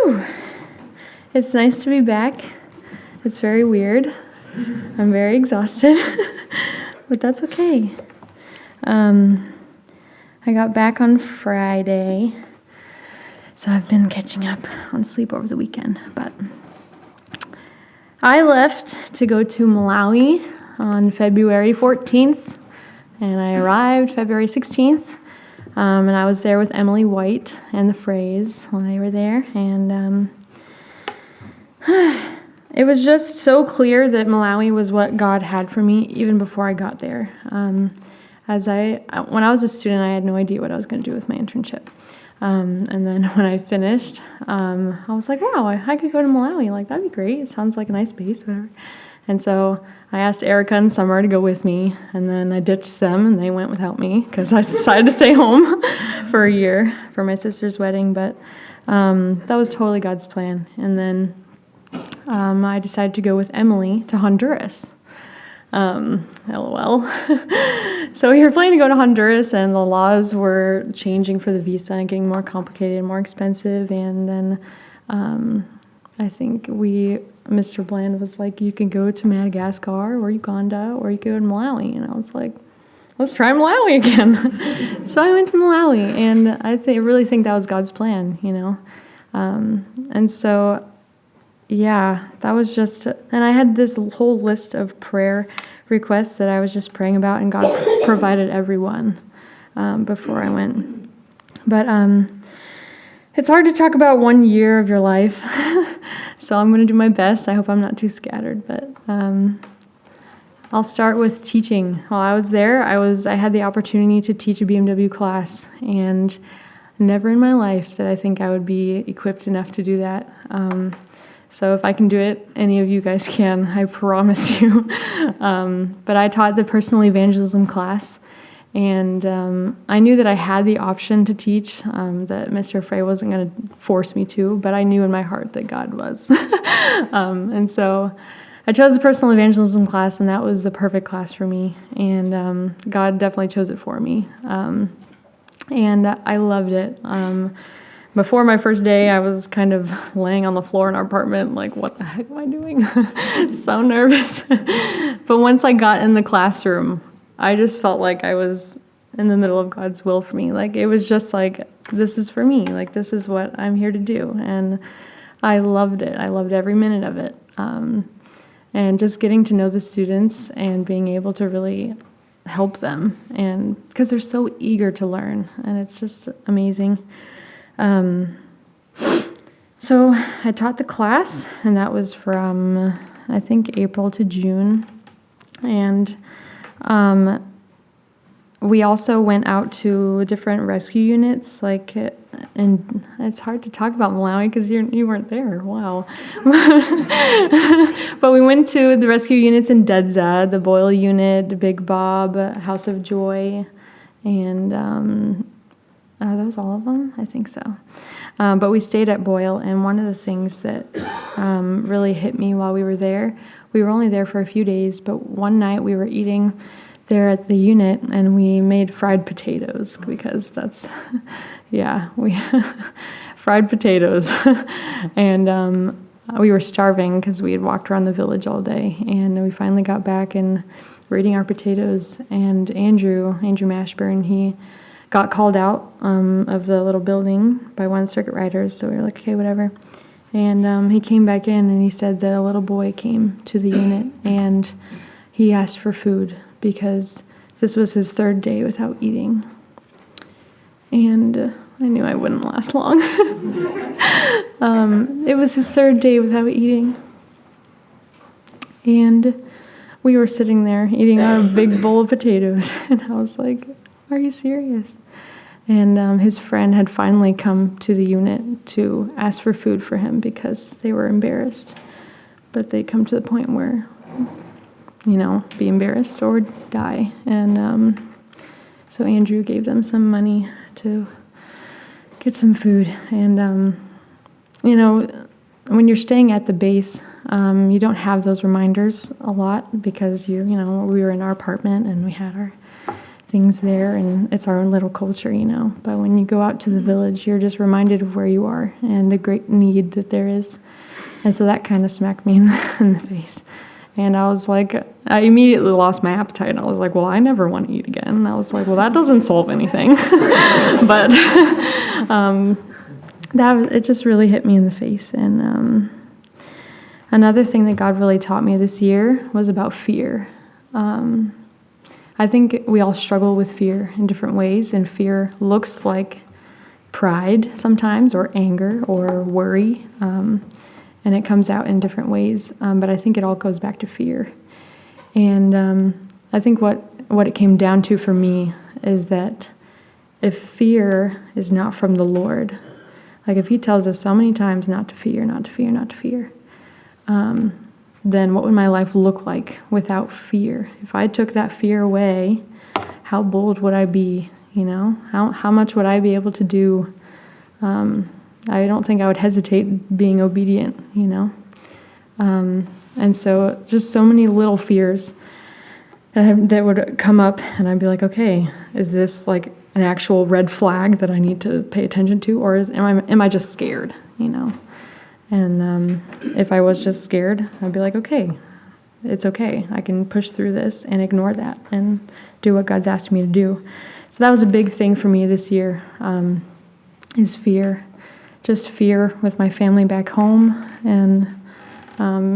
Whew. It's nice to be back. It's very weird. I'm very exhausted, but that's okay. I got back on Friday, so I've been catching up on sleep over the weekend, but I left to go to Malawi on February 14th, and I arrived February 16th, and I was there with Emily White and the Frays when they were there, and it was just so clear that Malawi was what God had for me even before I got there. When I was a student, I had no idea what I was going to do with my internship. And then when I finished, I was like, wow, I could go to Malawi. Like, that'd be great. It sounds like a nice base, whatever. And so I asked Erica and Summer to go with me, and then I ditched them, and they went without me because I decided to stay home for a year for my sister's wedding. But that was totally God's plan. And then I decided to go with Emily to Honduras. LOL. So we were planning to go to Honduras, and the laws were changing for the visa and getting more complicated and more expensive. And then I think Mr. Bland was like, you can go to Madagascar or Uganda, or you can go to Malawi. And I was like, let's try Malawi again. So I went to Malawi, and I really think that was God's plan, you know. And so yeah, that was just, and I had this whole list of prayer requests that I was just praying about, and God provided everyone before I went. But it's hard to talk about 1 year of your life, so I'm going to do my best. I hope I'm not too scattered, but I'll start with teaching. While I was there, I had the opportunity to teach a BMW class, and never in my life did I think I would be equipped enough to do that. So if I can do it, any of you guys can, I promise you. But I taught the personal evangelism class, and I knew that I had the option to teach, that Mr. Frey wasn't going to force me to, but I knew in my heart that God was. And so I chose the personal evangelism class, and that was the perfect class for me, and God definitely chose it for me. And I loved it. Before my first day, I was kind of laying on the floor in our apartment, like, what the heck am I doing? So nervous. But once I got in the classroom, I just felt like I was in the middle of God's will for me. Like, it was just like, this is for me. Like, this is what I'm here to do. And I loved it. I loved every minute of it. And just getting to know the students and being able to really help them. And because they're so eager to learn. And it's just amazing. So I taught the class, and that was from, I think, April to June. And we also went out to different rescue units, and it's hard to talk about Malawi because you weren't there. Wow. But we went to the rescue units in Dedza, the Boyle unit, Big Bob, House of Joy, and are those all of them? I think so. But we stayed at Boyle, and one of the things that really hit me while we were there, we were only there for a few days, but one night we were eating there at the unit, and we made fried potatoes, because that's, yeah, we fried potatoes. And we were starving because we had walked around the village all day, and we finally got back and were eating our potatoes, and Andrew Mashburn, he got called out of the little building by one of the circuit riders, so we were like, okay, whatever. And he came back in, and he said that a little boy came to the unit, and he asked for food because this was his third day without eating. And I knew I wouldn't last long. It was his third day without eating. And we were sitting there eating our big bowl of potatoes, and I was like, are you serious? And his friend had finally come to the unit to ask for food for him because they were embarrassed. But they come to the point where, be embarrassed or die. And so Andrew gave them some money to get some food. And, when you're staying at the base, you don't have those reminders a lot because we were in our apartment and we had our things there, and it's our own little culture, But when you go out to the village, you're just reminded of where you are and the great need that there is. And so that kind of smacked me in the face. And I was like, I immediately lost my appetite. I was like, well, I never want to eat again. And I was like, well, that doesn't solve anything. But it just really hit me in the face. And another thing that God really taught me this year was about fear. I think we all struggle with fear in different ways, and fear looks like pride sometimes, or anger, or worry. And it comes out in different ways, but I think it all goes back to fear. And I think what it came down to for me is that if fear is not from the Lord, like if he tells us so many times not to fear, not to fear, not to fear, then what would my life look like without fear? If I took that fear away, how bold would I be, How much would I be able to do? I don't think I would hesitate being obedient, And so just so many little fears that would come up, and I'd be like, okay, is this like an actual red flag that I need to pay attention to, or am I just scared, And if I was just scared, I'd be like, okay, it's okay. I can push through this and ignore that and do what God's asked me to do. So that was a big thing for me this year, is fear. Just fear with my family back home, and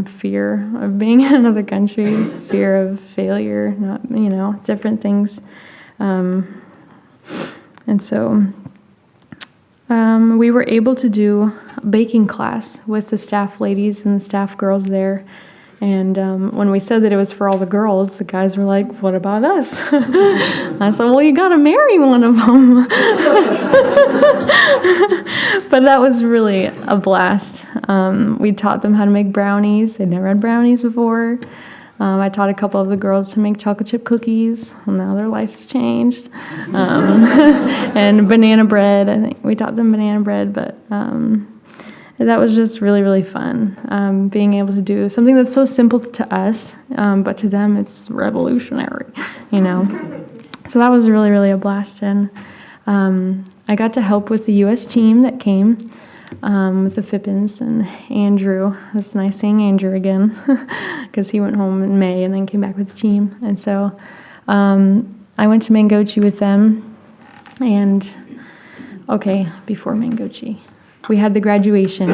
fear of being in another country, fear of failure, different things. And so we were able to do a baking class with the staff ladies and the staff girls there. And when we said that it was for all the girls, the guys were like, what about us? I said, well, you got to marry one of them. But that was really a blast. We taught them how to make brownies. They'd never had brownies before. I taught a couple of the girls to make chocolate chip cookies. Well, now their life's changed. And banana bread. I think we taught them banana bread, but that was just really, really fun. Being able to do something that's so simple to us, but to them it's revolutionary, So that was really, really a blast. And I got to help with the U.S. team that came with the Fippins and Andrew. It was nice seeing Andrew again because he went home in May and then came back with the team. And so I went to Mangochi with them. And before Mangochi, we had the graduation.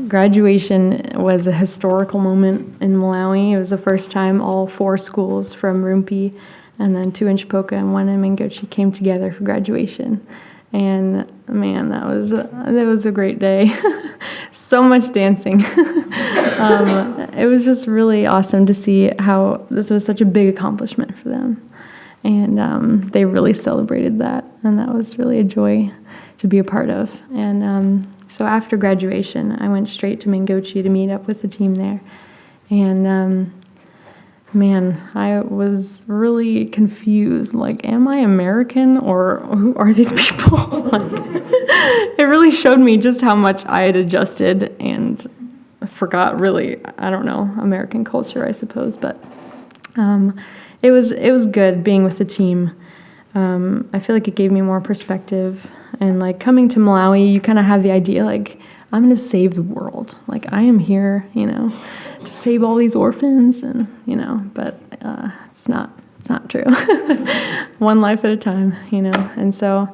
Graduation was a historical moment in Malawi. It was the first time all 4 schools from Rumpi and then 2 in Chipoka and 1 in Mangochi came together for graduation. And man, that was a great day. So much dancing. It was just really awesome to see how this was such a big accomplishment for them. And they really celebrated that. And that was really a joy to be a part of. And so after graduation, I went straight to Mangochi to meet up with the team there. And man, I was really confused. Like, am I American or who are these people? It really showed me just how much I had adjusted and forgot really, I don't know, American culture, I suppose. But it was good being with the team. I feel like it gave me more perspective. And like coming to Malawi, you kind of have the idea like, I'm going to save the world. Like I am here, to save all these orphans and, but it's not true. One life at a time, And so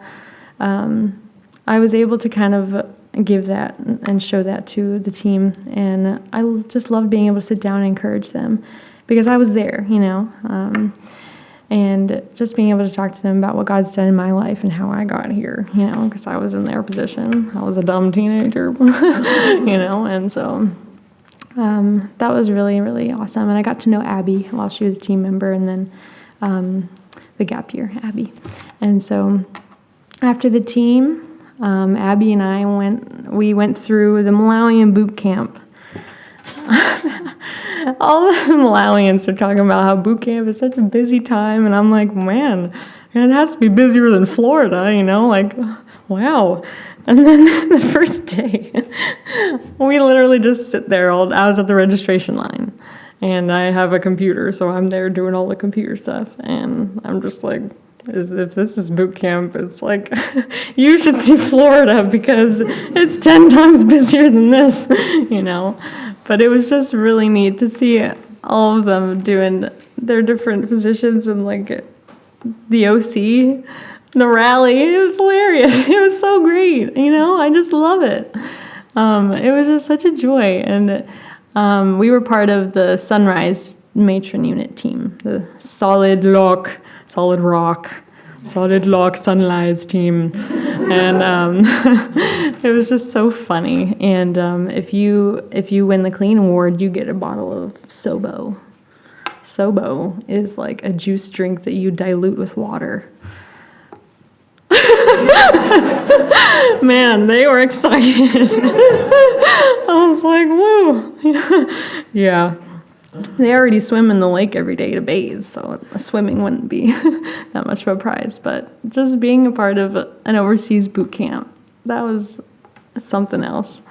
I was able to kind of give that and show that to the team. And I just loved being able to sit down and encourage them because I was there, and just being able to talk to them about what God's done in my life and how I got here, because I was in their position. I was a dumb teenager, and so that was really, really awesome. And I got to know Abby while she was a team member, and then the gap year, Abby. And so after the team, Abby and I went through the Malawian boot camp. All the Malawians are talking about how boot camp is such a busy time, and I'm like, man, it has to be busier than Florida, like, wow. And then the first day, we literally just sit there. I was at the registration line, And I have a computer, so I'm there doing all the computer stuff. And I'm just like, as if this is boot camp, it's like, you should see Florida because it's 10 times busier than this, you know. But it was just really neat to see all of them doing their different positions and like the OC, the rally. It was hilarious. It was so great, you know. I just love it. It was just such a joy. And we were part of the Sunrise Matron Unit team, the Solid Rock Sunrise team. And it was just so funny. And if you win the clean award, you get a bottle of Sobo. Sobo is like a juice drink that you dilute with water. Man, they were excited. I was like, woo. Yeah. They already swim in the lake every day to bathe, so swimming wouldn't be that much of a prize. But just being a part of an overseas boot camp, that was something else.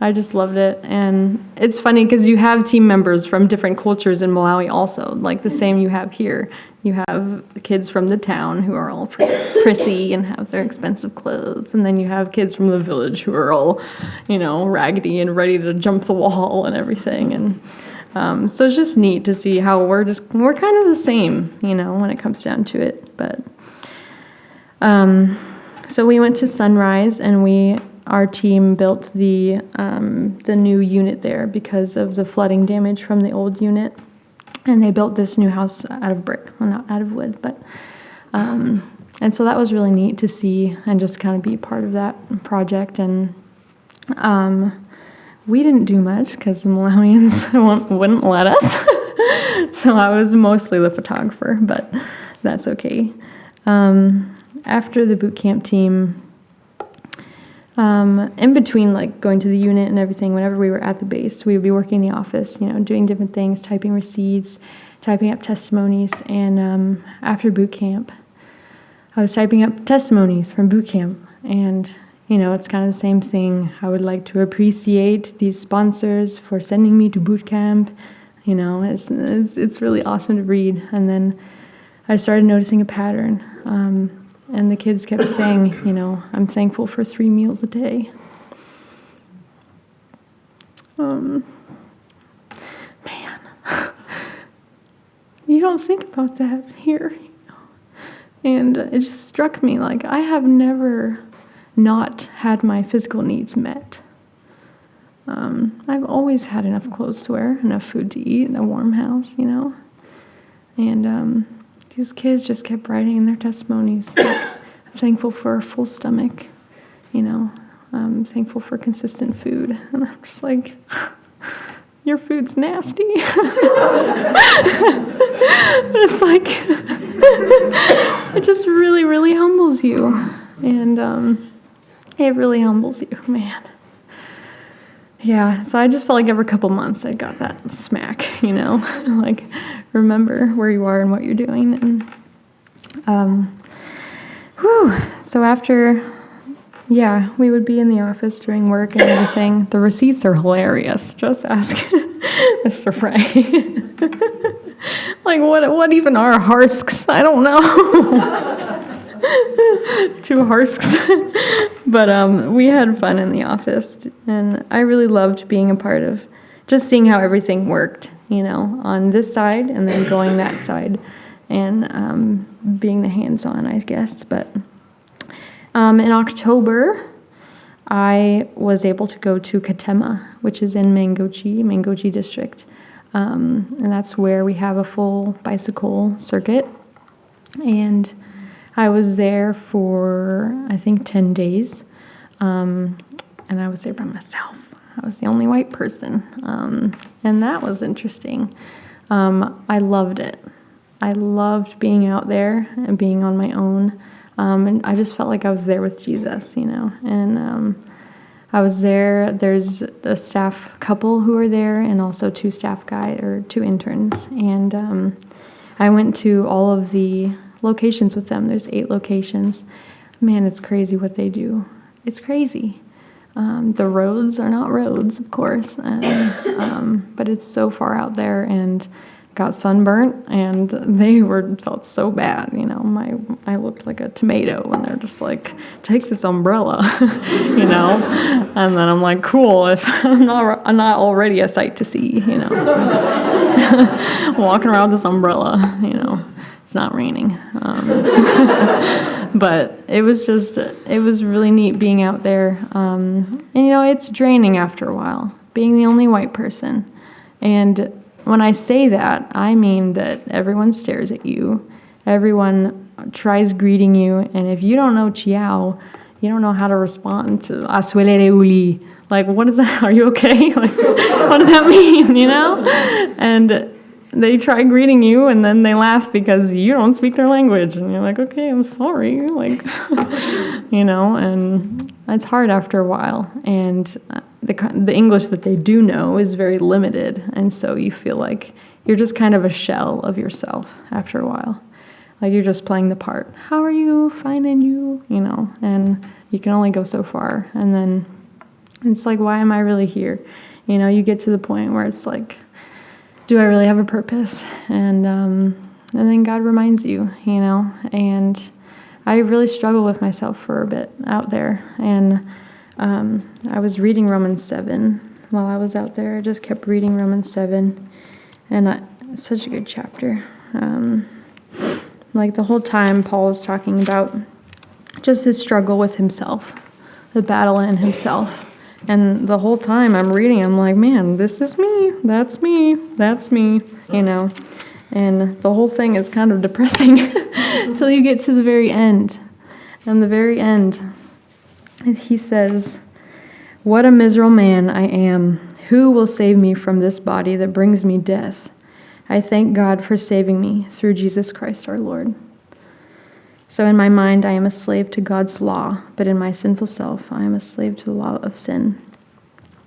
I just loved it. And it's funny because you have team members from different cultures in Malawi also, like the same you have here. You have kids from the town who are all prissy and have their expensive clothes. And then you have kids from the village who are all, you know, raggedy and ready to jump the wall and everything. And so it's just neat to see how we're kind of the same, you know, when it comes down to it. But so we went to Sunrise, and our team built the new unit there because of the flooding damage from the old unit. And they built this new house out of brick, well, not out of wood, but, and so that was really neat to see and just kind of be part of that project. And we didn't do much because the Malawians wouldn't let us. So I was mostly the photographer, but that's okay. After the boot camp team, in between like going to the unit and everything, whenever we were at the base, we would be working in the office, you know, doing different things, typing receipts, typing up testimonies. And after boot camp, I was typing up testimonies from boot camp. And, you know, it's kind of the same thing. I would like to appreciate these sponsors for sending me to boot camp. You know, it's really awesome to read. And then I started noticing a pattern. And the kids kept saying, you know, I'm thankful for 3 meals a day. Man, you don't think about that here. You know? And it just struck me, like, I have never not had my physical needs met. I've always had enough clothes to wear, enough food to eat, and a warm house, you know. And these kids just kept writing in their testimonies, like, I'm thankful for a full stomach, you know, I'm thankful for consistent food. And I'm just like, your food's nasty. But it's like, it just really, really humbles you. And it really humbles you, man. Yeah, so I just felt like every couple months I got that smack, you know, like, remember where you are and what you're doing. And so after, yeah, we would be in the office doing work and everything. The receipts are hilarious. Just ask Mr. Frey. Like, what even are harsks? I don't know. 2 harsks. But we had fun in the office, and I really loved being a part of just seeing how everything worked, you know, on this side and then going that side, and being the hands-on, I guess. But in October, I was able to go to Katema, which is in Mangochi district, and that's where we have a full bicycle circuit. And I was there for, I think, 10 days, and I was there by myself. I was the only white person, and that was interesting. I loved it. I loved being out there and being on my own, and I just felt like I was there with Jesus, you know. And I was there. There's a staff couple who are there, and also 2 2 interns. And I went to all of the locations with them. There's 8 locations. Man, it's crazy what they do. It's crazy. The roads are not roads, of course, but it's so far out there, and got sunburnt, and they felt so bad. I looked like a tomato, and they're just like, take this umbrella, And then I'm like, cool, if I'm not already a sight to see, walking around with this umbrella, it's not raining. But it was really neat being out there. And it's draining after a while, being the only white person. And when I say that, I mean that everyone stares at you, everyone tries greeting you, and if you don't know Chiao, you don't know how to respond to Asuelere uli. Like, what is that? Are you okay? Like, what does that mean, And they try greeting you, and then they laugh because you don't speak their language, and you're like, okay, I'm sorry, like, and it's hard after a while, and the English that they do know is very limited, and so you feel like you're just kind of a shell of yourself after a while. Like, you're just playing the part. How are you? Fine, and you? And you can only go so far, and then it's like, why am I really here? You get to the point where it's like, do I really have a purpose? And then God reminds you, and I really struggled with myself for a bit out there, and I was reading Romans 7 while I was out there. I just kept reading Romans 7, and it's such a good chapter. Like, the whole time Paul is talking about just his struggle with himself, the battle in himself. And the whole time I'm reading, I'm like, man, this is me, that's me, that's me, And the whole thing is kind of depressing until you get to the very end. And the very end, he says, what a miserable man I am. Who will save me from this body that brings me death? I thank God for saving me through Jesus Christ our Lord. So in my mind, I am a slave to God's law, but in my sinful self, I am a slave to the law of sin.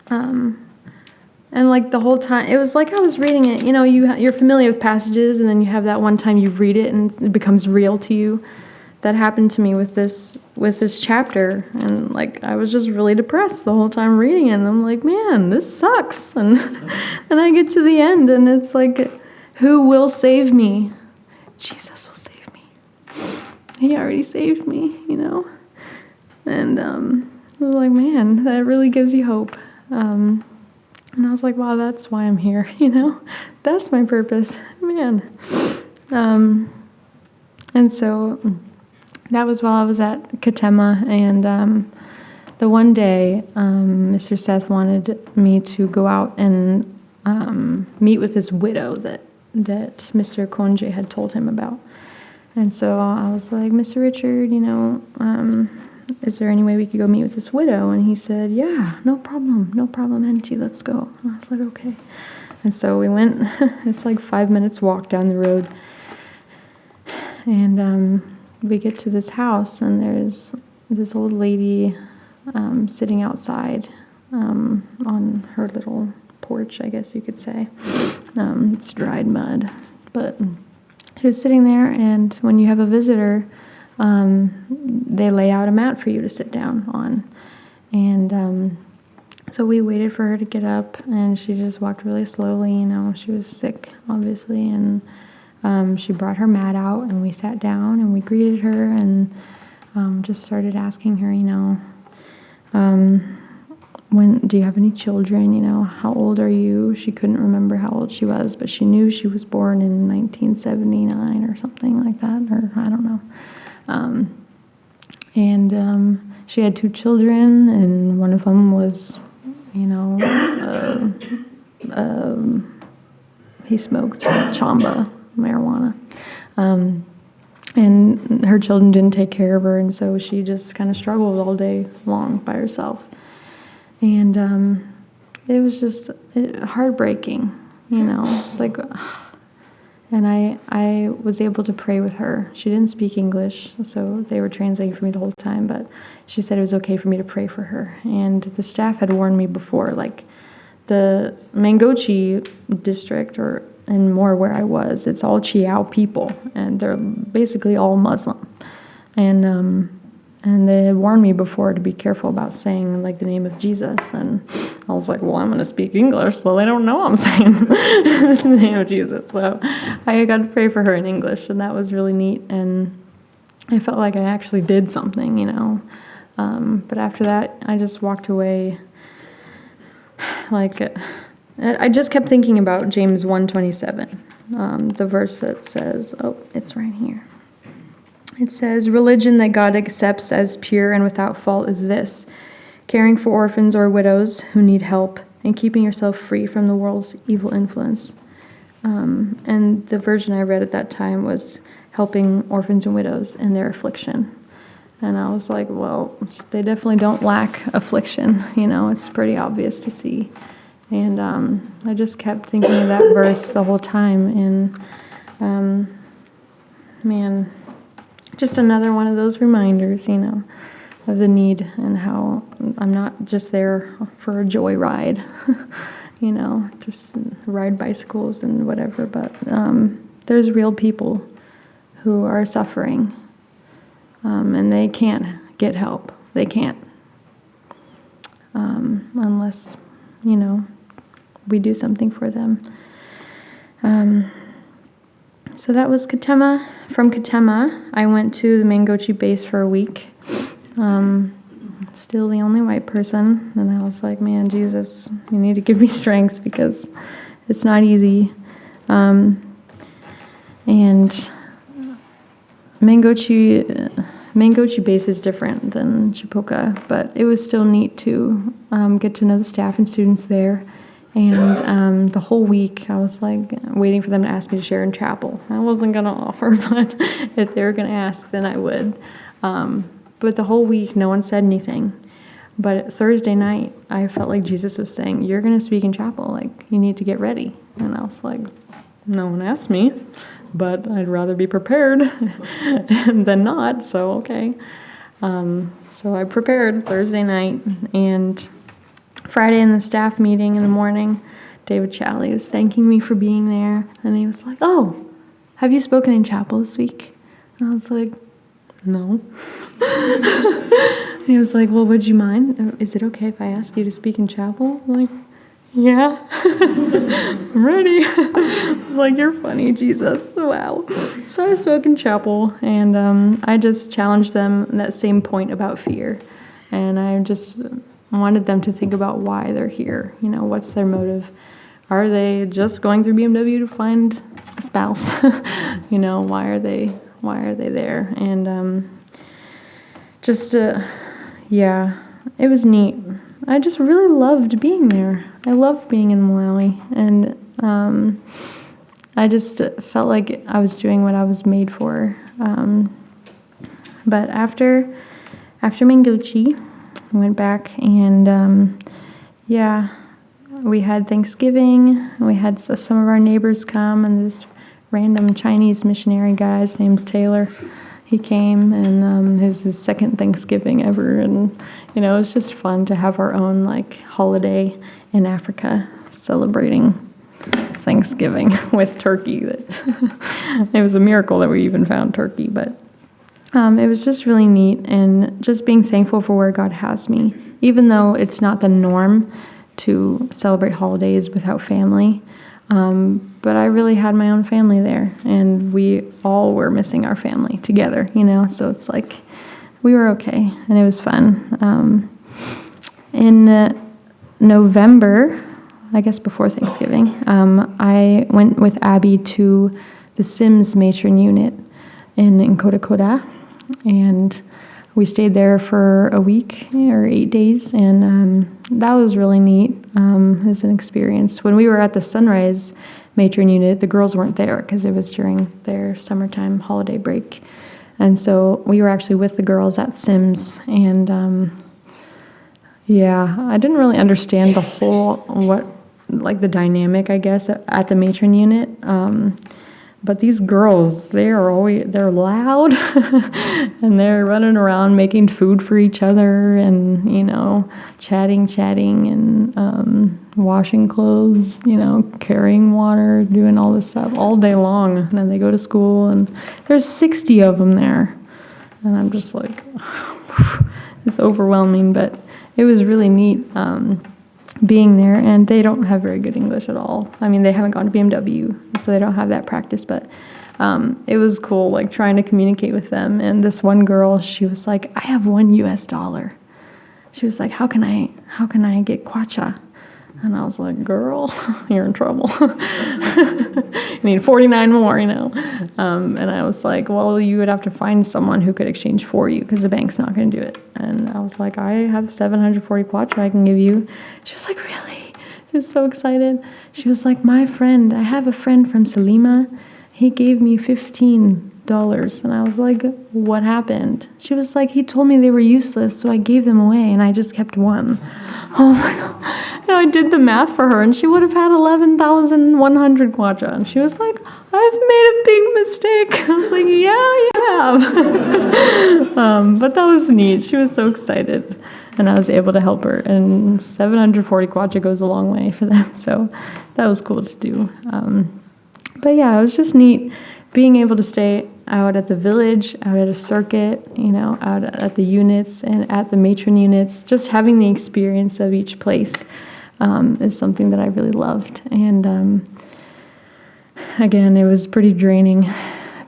And like the whole time, it was like I was reading it. You're familiar with passages, and then you have that one time you read it, and it becomes real to you. That happened to me with this chapter, and like I was just really depressed the whole time reading it. And I'm like, man, this sucks. And then I get to the end, and it's like, who will save me? Jesus will save me. He already saved me, And I was like, man, that really gives you hope. And I was like, wow, that's why I'm here, That's my purpose, man. And so that was while I was at Katema, and the one day Mr. Seth wanted me to go out and meet with this widow that Mr. Konje had told him about. And so I was like, Mr. Richard, is there any way we could go meet with this widow? And he said, yeah, no problem, Auntie, let's go. And I was like, okay. And so we went. It's like 5 minutes walk down the road. And we get to this house, and there's this old lady sitting outside on her little porch, I guess you could say. It's dried mud, but she was sitting there, and when you have a visitor, they lay out a mat for you to sit down on. And so we waited for her to get up, and she just walked really slowly. She was sick, obviously, and she brought her mat out, and we sat down, and we greeted her, and just started asking her, when do you have any children? How old are you? She couldn't remember how old she was, but she knew she was born in 1979 or something like that, or I don't know. And she had 2 children, and one of them was, he smoked chamba, marijuana. And her children didn't take care of her, and so she just kind of struggled all day long by herself. And it was just heartbreaking, like, and I was able to pray with her. She didn't speak English, so they were translating for me the whole time, but she said it was okay for me to pray for her. And the staff had warned me before, like, the Mangochi district, and more where I was, it's all Chiao people, and they're basically all Muslim. And And they had warned me before to be careful about saying like the name of Jesus. And I was like, well, I'm going to speak English, so they don't know I'm saying the name of Jesus. So I got to pray for her in English, and that was really neat. And I felt like I actually did something, But after that, I just walked away. Like, I just kept thinking about James 1:27, the verse that says, it's right here. It says, religion that God accepts as pure and without fault is this: caring for orphans or widows who need help and keeping yourself free from the world's evil influence. And the version I read at that time was helping orphans and widows in their affliction. And I was like, well, they definitely don't lack affliction. It's pretty obvious to see. And I just kept thinking of that verse the whole time. And man, just another one of those reminders, of the need and how I'm not just there for a joy ride, just ride bicycles and whatever, but there's real people who are suffering, and they can't get help. They can't, unless, we do something for them. So that was Katema. From Katema, I went to the Mangochi base for a week. Still the only white person. And I was like, man, Jesus, you need to give me strength because it's not easy. And Mangochi base is different than Chipoka, but it was still neat to get to know the staff and students there. And the whole week, I was like waiting for them to ask me to share in chapel. I wasn't going to offer, but if they were going to ask, then I would. But the whole week, no one said anything. But Thursday night, I felt like Jesus was saying, you're going to speak in chapel. Like, you need to get ready. And I was like, no one asked me, but I'd rather be prepared than not. So, okay. So I prepared Thursday night, and Friday in the staff meeting in the morning, David Challey was thanking me for being there. And he was like, oh, have you spoken in chapel this week? And I was like, no. And he was like, well, would you mind? Is it okay if I ask you to speak in chapel? I'm like, yeah. I'm ready. I was like, you're funny, Jesus. Wow. So I spoke in chapel, and I just challenged them that same point about fear. And I just wanted them to think about why they're here. What's their motive? Are they just going through BMW to find a spouse? Why are they there? And it was neat. I just really loved being there. I loved being in Malawi, and I just felt like I was doing what I was made for. But after Mangochi, I went back, and we had Thanksgiving. We had some of our neighbors come, and this random Chinese missionary guy, his name's Taylor. He came, and it was his second Thanksgiving ever, and it was just fun to have our own holiday in Africa, celebrating Thanksgiving with turkey. It was a miracle that we even found turkey, but it was just really neat, and just being thankful for where God has me, even though it's not the norm to celebrate holidays without family. But I really had my own family there, and we all were missing our family together, so it's like we were okay, and it was fun. In November, I guess before Thanksgiving, I went with Abby to the Sims matron unit in Nkoda, and we stayed there for a week or 8 days, and that was really neat. It was an experience. When we were at the Sunrise matron unit, the girls weren't there because it was during their summertime holiday break. And so we were actually with the girls at Sims, and I didn't really understand the dynamic, I guess, at the matron unit. But these girls, they're loud, and they're running around making food for each other, and chatting, and washing clothes, carrying water, doing all this stuff all day long. And then they go to school, and there's 60 of them there, And I'm just like, it's overwhelming, but it was really neat being there. And they don't have very good English at all. I mean, they haven't gone to BMW, so they don't have that practice, but it was cool, like trying to communicate with them. And this one girl, she was like, I have $1. She was like, how can I get kwacha? And I was like, girl, you're in trouble. I need 49 more, And I was like, well, you would have to find someone who could exchange for you because the bank's not going to do it. And I was like, I have 740 kwacha I can give you. She was like, really? She was so excited. She was like, I have a friend from Salima. He gave me $15. And I was like, what happened? She was like, he told me they were useless, so I gave them away, and I just kept one. I was like, I did the math for her, and she would have had 11,100 kwacha. And she was like, I've made a big mistake. I was like, yeah, you have. But that was neat. She was so excited, and I was able to help her. And 740 kwacha goes a long way for them, so that was cool to do. But yeah, it was just neat being able to stay out at the village, out at a circuit, out at the units and at the matron units. Just having the experience of each place is something that I really loved. And again, it was pretty draining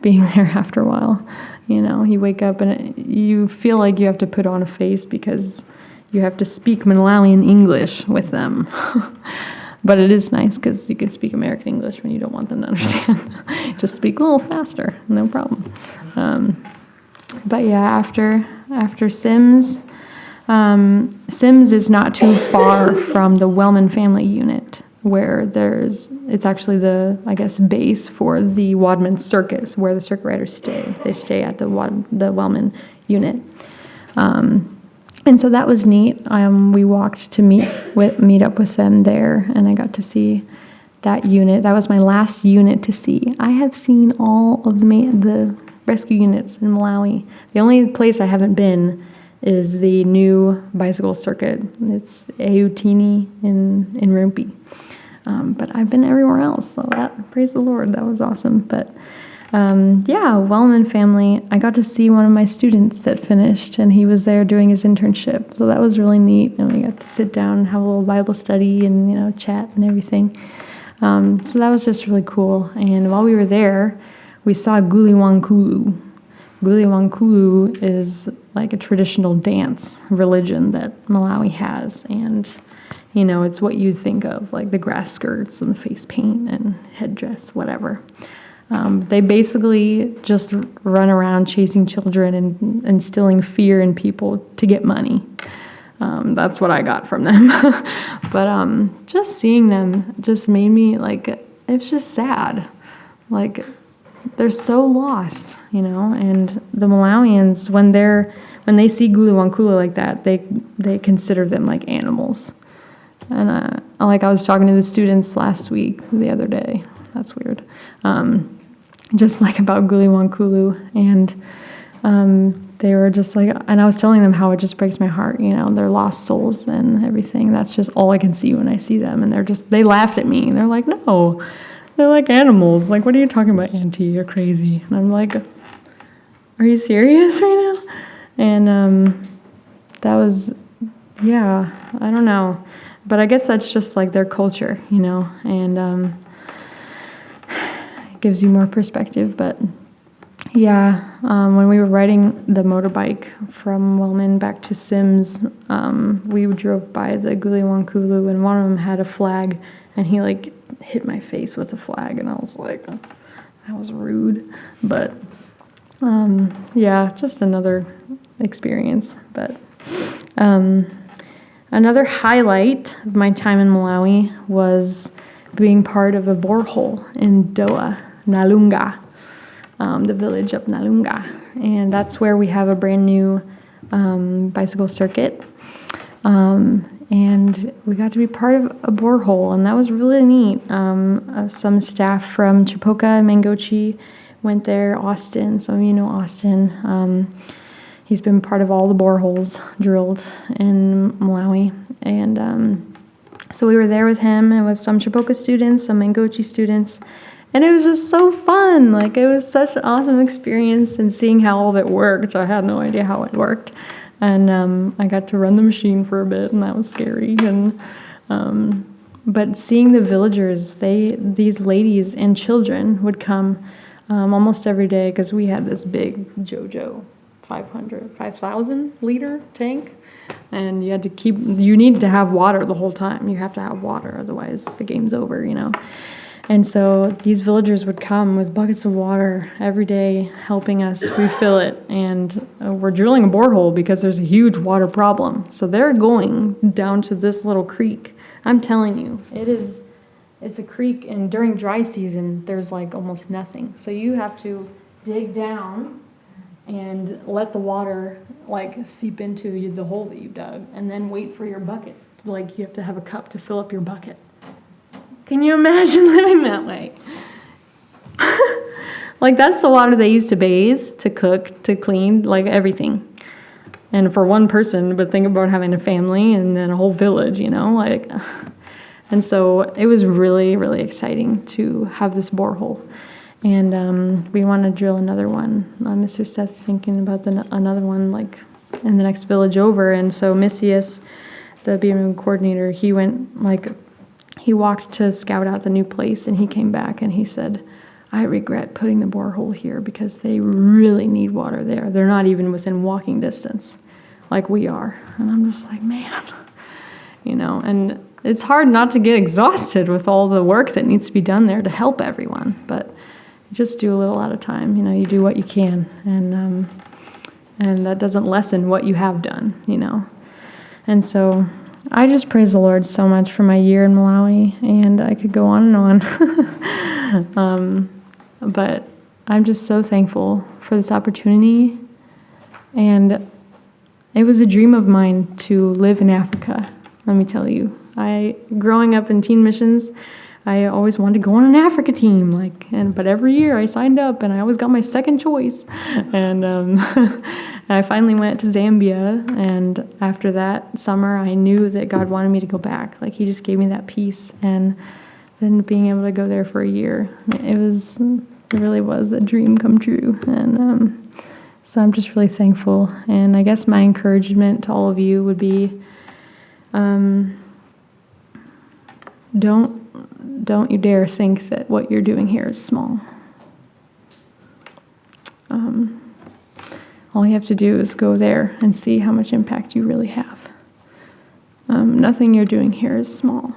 being there after a while. You wake up and you feel like you have to put on a face because you have to speak Malawian English with them. But it is nice because you can speak American English when you don't want them to understand. Just speak a little faster, no problem. But yeah, after Sims, Sims is not too far from the Wellman family unit, where it's actually the, I guess, base for the Wadman circuit, where the circuit riders stay. They stay at the Wellman unit. And so that was neat. We walked to meet up with them there, and I got to see that unit. That was my last unit to see. I have seen all of the rescue units in Malawi. The only place I haven't been is the new bicycle circuit. It's Eutini in Rumpi. But I've been everywhere else, so praise the Lord, that was awesome. But yeah, Wellman family, I got to see one of my students that finished, and he was there doing his internship, so that was really neat. And we got to sit down and have a little Bible study and chat and everything. So that was just really cool. And while we were there, we saw Guliwankulu. Guliwankulu is like a traditional dance religion that Malawi has, and it's what you think of, like the grass skirts and the face paint and headdress, whatever. They basically just run around chasing children and instilling fear in people to get money. That's what I got from them. But just seeing them just made me, it's just sad. They're so lost, and the Malawians, when they see Guliwankulu like that, they consider them like animals. And I was talking to the students the other day. That's weird. Just about Guliwankulu, and they were just and I was telling them how it just breaks my heart, they're lost souls and everything. That's just all I can see when I see them, and they laughed at me. They're like, no, they're like animals. What are you talking about, Auntie? You're crazy. And I'm like, are you serious right now? And that was, yeah, I don't know. But I guess that's just their culture, and it gives you more perspective. But yeah, when we were riding the motorbike from Wellman back to Sims, we drove by the Guliwankulu, and one of them had a flag, and he hit my face with the flag, and I was like, that was rude. But yeah, just another experience. But another highlight of my time in Malawi was being part of a borehole in Doa, Nalunga, the village of Nalunga. And that's where we have a brand new bicycle circuit. And we got to be part of a borehole, and that was really neat. Some staff from Chipoka and Mangochi went there. Austin, some of you know Austin. He's been part of all the boreholes drilled in Malawi. And so we were there with him and with some Chipoka students, some Mangochi students, And it was just so fun. Like, it was such an awesome experience, and seeing how all of it worked. I had no idea how it worked. And I got to run the machine for a bit, and that was scary. And but seeing the villagers, these ladies and children would come almost every day, because we had this big JoJo 5,000 liter tank, and you need to have water the whole time. You have to have water, otherwise the game's over, And so these villagers would come with buckets of water every day, helping us refill it. And we're drilling a borehole because there's a huge water problem. So they're going down to this little creek. I'm telling you, it's a creek, and during dry season, there's like almost nothing. So you have to dig down and let the water like seep into the hole that you dug, and then wait for your bucket. Like, you have to have a cup to fill up your bucket. Can you imagine living that way? Like, that's the water they use to bathe, to cook, to clean, like everything. And for one person, but think about having a family and then a whole village, like. And so it was really, really exciting to have this borehole. And we want to drill another one. Mr. Seth's thinking about another one, like, in the next village over. And so Missius, the BMM coordinator, he walked to scout out the new place, and he came back and he said, I regret putting the borehole here because they really need water there. They're not even within walking distance like we are. And I'm just like, man, and it's hard not to get exhausted with all the work that needs to be done there to help everyone. But you just do a little at a time, you do what you can. And that doesn't lessen what you have done, And so I just praise the Lord so much for my year in Malawi, and I could go on and on. But I'm just so thankful for this opportunity. And it was a dream of mine to live in Africa, let me tell you. Growing up in teen missions, I always wanted to go on an Africa team, but every year I signed up, and I always got my second choice. And I finally went to Zambia, and after that summer, I knew that God wanted me to go back. He just gave me that peace, and then being able to go there for a year, it really was a dream come true. And so I'm just really thankful. And I guess my encouragement to all of you would be, don't you dare think that what you're doing here is small. All you have to do is go there and see how much impact you really have. Nothing you're doing here is small.